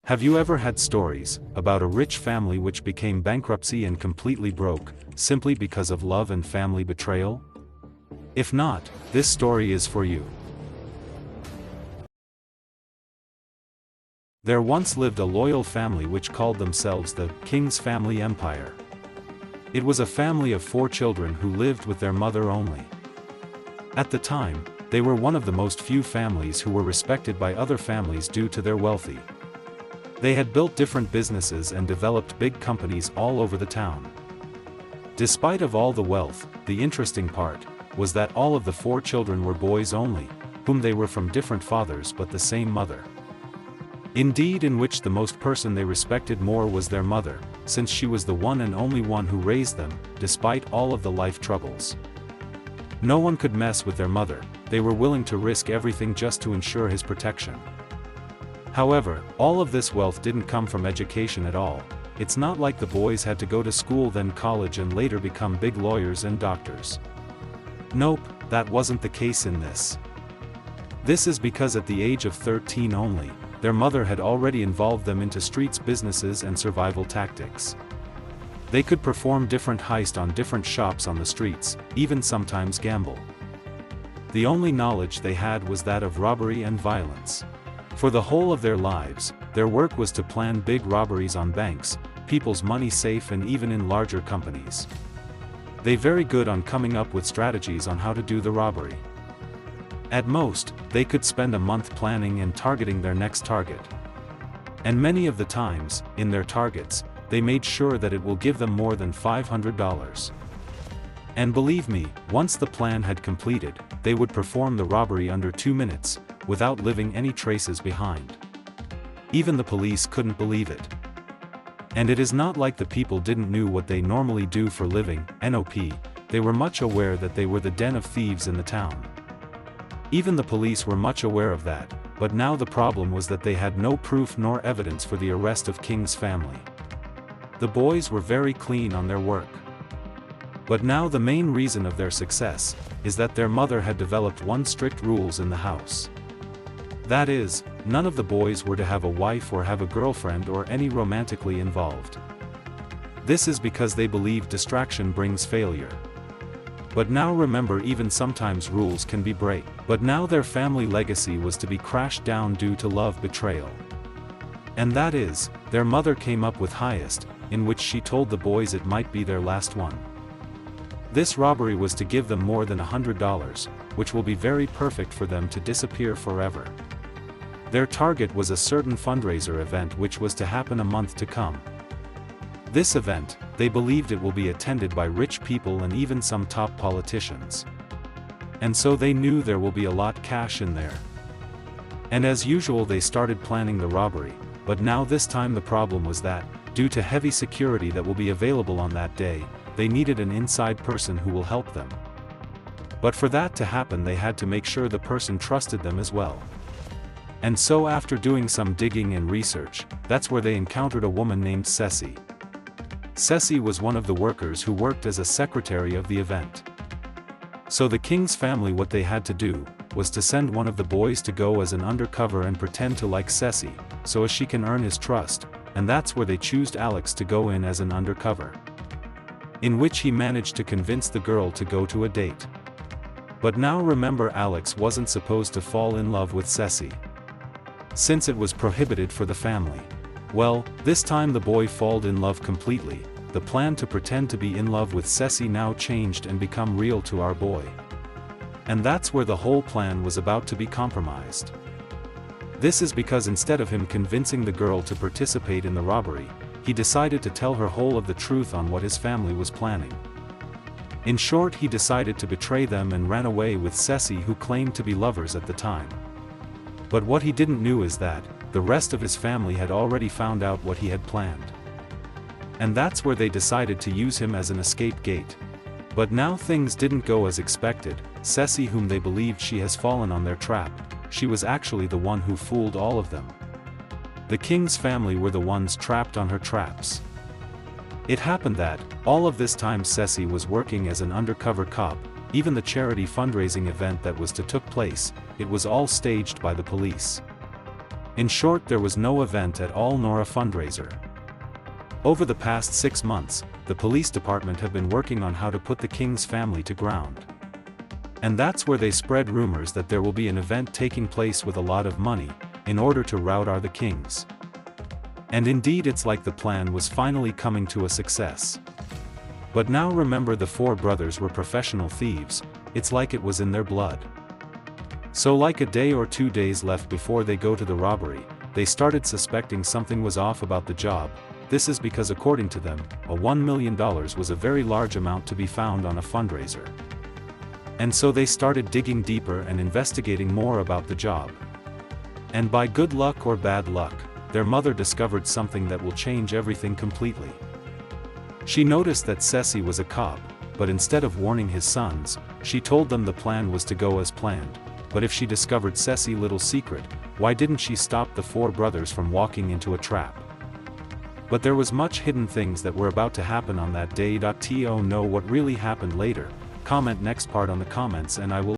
Have you ever had stories about a rich family which became bankruptcy and completely broke, simply because of love and family betrayal? If not, this story is for you. There once lived a loyal family which called themselves the King's Family Empire. It was a family of 4 children who lived with their mother only. At the time, they were one of the most few families who were respected by other families due to their wealthy. They had built different businesses and developed big companies all over the town. Despite of all the wealth, the interesting part was that all of the 4 children were boys only, whom they were from different fathers but the same mother. Indeed, in which the most person they respected more was their mother, since she was the one and only one who raised them, despite all of the life troubles. No one could mess with their mother, they were willing to risk everything just to ensure his protection. However, all of this wealth didn't come from education at all. It's not like the boys had to go to school then college and later become big lawyers and doctors. Nope, that wasn't the case in this. This is because at the age of 13 only, their mother had already involved them into streets businesses and survival tactics. They could perform different heists on different shops on the streets, even sometimes gamble. The only knowledge they had was that of robbery and violence. For the whole of their lives, their work was to plan big robberies on banks, people's money safe and even in larger companies. They very good on coming up with strategies on how to do the robbery. At most, they could spend a month planning and targeting their next target. And many of the times, in their targets, they made sure that it will give them more than $500. And believe me, once the plan had completed, they would perform the robbery under 2 minutes, without leaving any traces behind. Even the police couldn't believe it. And it is not like the people didn't know what they normally do for living, NOP, they were much aware that they were the den of thieves in the town. Even the police were much aware of that, but now the problem was that they had no proof nor evidence for the arrest of King's family. The boys were very clean on their work. But now the main reason of their success is that their mother had developed one strict rules in the house. That is, none of the boys were to have a wife or have a girlfriend or any romantically involved. This is because they believed distraction brings failure. But now remember, even sometimes rules can be break. But now their family legacy was to be crashed down due to love betrayal. And that is, their mother came up with highest, in which she told the boys it might be their last one. This robbery was to give them more than $100, which will be very perfect for them to disappear forever. Their target was a certain fundraiser event which was to happen a month to come. This event, they believed it will be attended by rich people and even some top politicians. And so they knew there will be a lot cash in there. And as usual they started planning the robbery, but now this time the problem was that, due to heavy security that will be available on that day, they needed an inside person who will help them. But for that to happen they had to make sure the person trusted them as well. And so after doing some digging and research, that's where they encountered a woman named Ceci. Ceci was one of the workers who worked as a secretary of the event. So the King's family, what they had to do, was to send one of the boys to go as an undercover and pretend to like Ceci, so as she can earn his trust, and that's where they chose Alex to go in as an undercover. In which he managed to convince the girl to go to a date. But now remember, Alex wasn't supposed to fall in love with Ceci, since it was prohibited for the family. Well, this time the boy fell in love completely. The plan to pretend to be in love with Ceci now changed and become real to our boy. And that's where the whole plan was about to be compromised. This is because instead of him convincing the girl to participate in the robbery, he decided to tell her whole of the truth on what his family was planning. In short, he decided to betray them and ran away with Ceci, who claimed to be lovers at the time. But what he didn't know is that, the rest of his family had already found out what he had planned. And that's where they decided to use him as an escape gate. But now things didn't go as expected. Ceci, whom they believed she has fallen on their trap, she was actually the one who fooled all of them. The King's family were the ones trapped on her traps. It happened that, all of this time Ceci was working as an undercover cop. Even the charity fundraising event that was to took place, it was all staged by the police. In short, there was no event at all nor a fundraiser. Over the past 6 months, the police department have been working on how to put the king's family to ground. And that's where they spread rumors that there will be an event taking place with a lot of money, in order to rout our the kings. And indeed it's like the plan was finally coming to a success. But now remember, the 4 brothers were professional thieves, it's like it was in their blood. So like a day or 2 days left before they go to the robbery, they started suspecting something was off about the job. This is because according to them, a $1 million was a very large amount to be found on a fundraiser. And so they started digging deeper and investigating more about the job. And by good luck or bad luck, their mother discovered something that will change everything completely. She noticed that Ceci was a cop, but instead of warning his sons, she told them the plan was to go as planned. But if she discovered Ceci's little secret, why didn't she stop the 4 brothers from walking into a trap? But there was much hidden things that were about to happen on that day. To know what really happened later, comment next part on the comments and I will